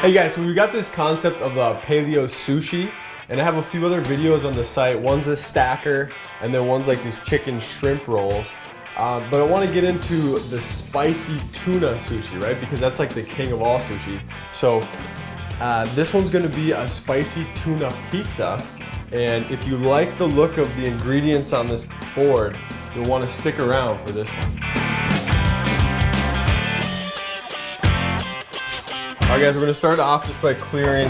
Hey guys, so we got this concept of the Paleo sushi, and I have a few other videos on the site. One's a stacker, and then one's like these chicken shrimp rolls. But I want to get into the spicy tuna sushi, right? Because that's like the king of all sushi. So this one's going to be a spicy tuna pizza. And if you like the look of the ingredients on this board, you'll want to stick around for this one. All right guys, we're gonna start off just by clearing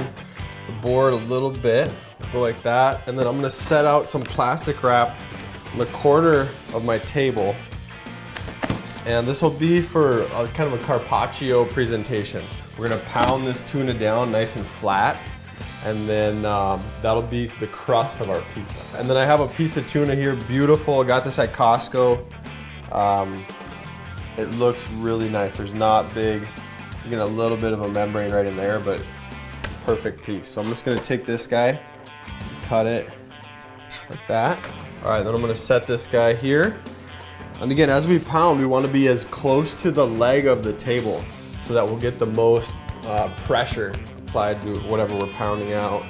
the board a little bit. Go like that. And then I'm gonna set out some plastic wrap in the corner of my table. And this will be for a kind of a Carpaccio presentation. We're gonna pound this tuna down nice and flat. And then that'll be the crust of our pizza. And then I have a piece of tuna here, beautiful. I got this at Costco. It looks really nice. There's not big, you get a little bit of a membrane right in there, but perfect piece. So I'm just gonna take this guy, cut it like that. All right, then I'm gonna set this guy here. And again, as we pound, we wanna be as close to the leg of the table so that we'll get the most pressure applied to whatever we're pounding out.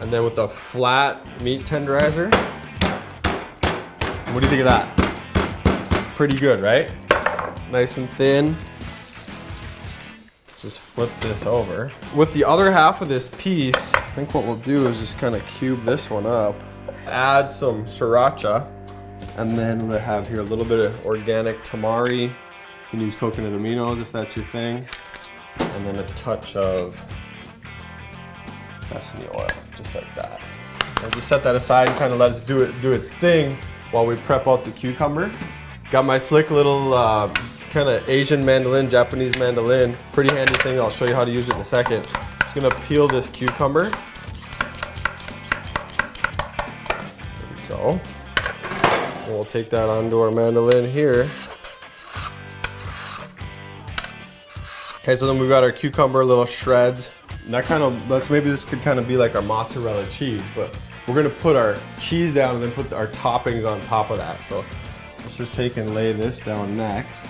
And then with the flat meat tenderizer, what do you think of that? Pretty good, right? Nice and thin. Just flip this over. With the other half of this piece, I think what we'll do is just kind of cube this one up. Add some sriracha, and then we'll have here a little bit of organic tamari. You can use coconut aminos if that's your thing. And then a touch of sesame oil, just like that. I'll just set that aside and kind of let it do its thing while we prep out the cucumber. Got my slick little kind of Asian mandolin, Japanese mandolin. Pretty handy thing. I'll show you how to use it in a second. Just gonna peel this cucumber. There we go. And we'll take that onto our mandolin here. Okay, so then we've got our cucumber, little shreds. And maybe this could kind of be like our mozzarella cheese, but we're gonna put our cheese down and then put our toppings on top of that. So let's just take and lay this down next.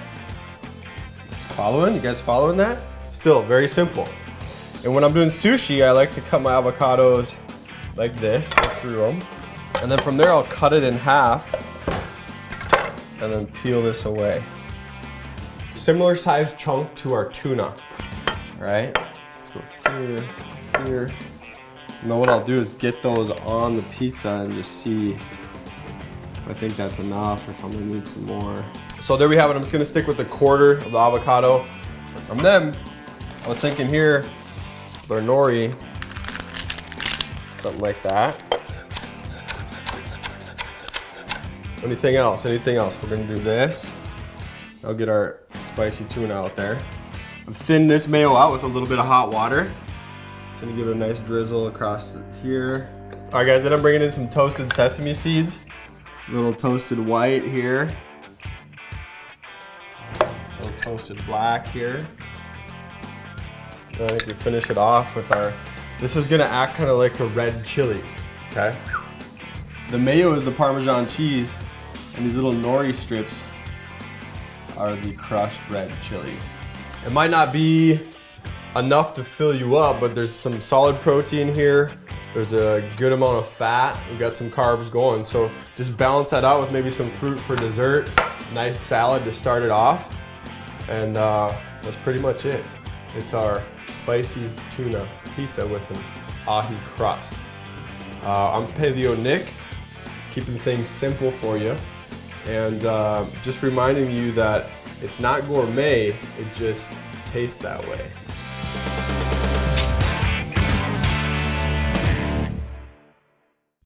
Following? You guys following that? Still very simple. And when I'm doing sushi, I like to cut my avocados like this, go through them. And then from there, I'll cut it in half and then peel this away. Similar size chunk to our tuna, all right? Let's go here, here. And then what I'll do is get those on the pizza and just see if I think that's enough or if I'm gonna need some more. So there we have it. I'm just gonna stick with a quarter of the avocado. And then I was thinking here with our nori, something like that. Anything else? Anything else? We're gonna do this. I'll get our spicy tuna out there. I've thinned this mayo out with a little bit of hot water. Just gonna give it a nice drizzle across here. All right guys, then I'm bringing in some toasted sesame seeds. A little toasted white here. A little toasted black here. And I think we finish it off with this is gonna act kind of like the red chilies, okay? The mayo is the Parmesan cheese, and these little nori strips are the crushed red chilies. It might not be enough to fill you up, but there's some solid protein here. There's a good amount of fat. We've got some carbs going. So just balance that out with maybe some fruit for dessert. Nice salad to start it off. And that's pretty much it. It's our spicy tuna pizza with an ahi crust. I'm Paleo Nick, keeping things simple for you. And just reminding you that it's not gourmet, it just tastes that way.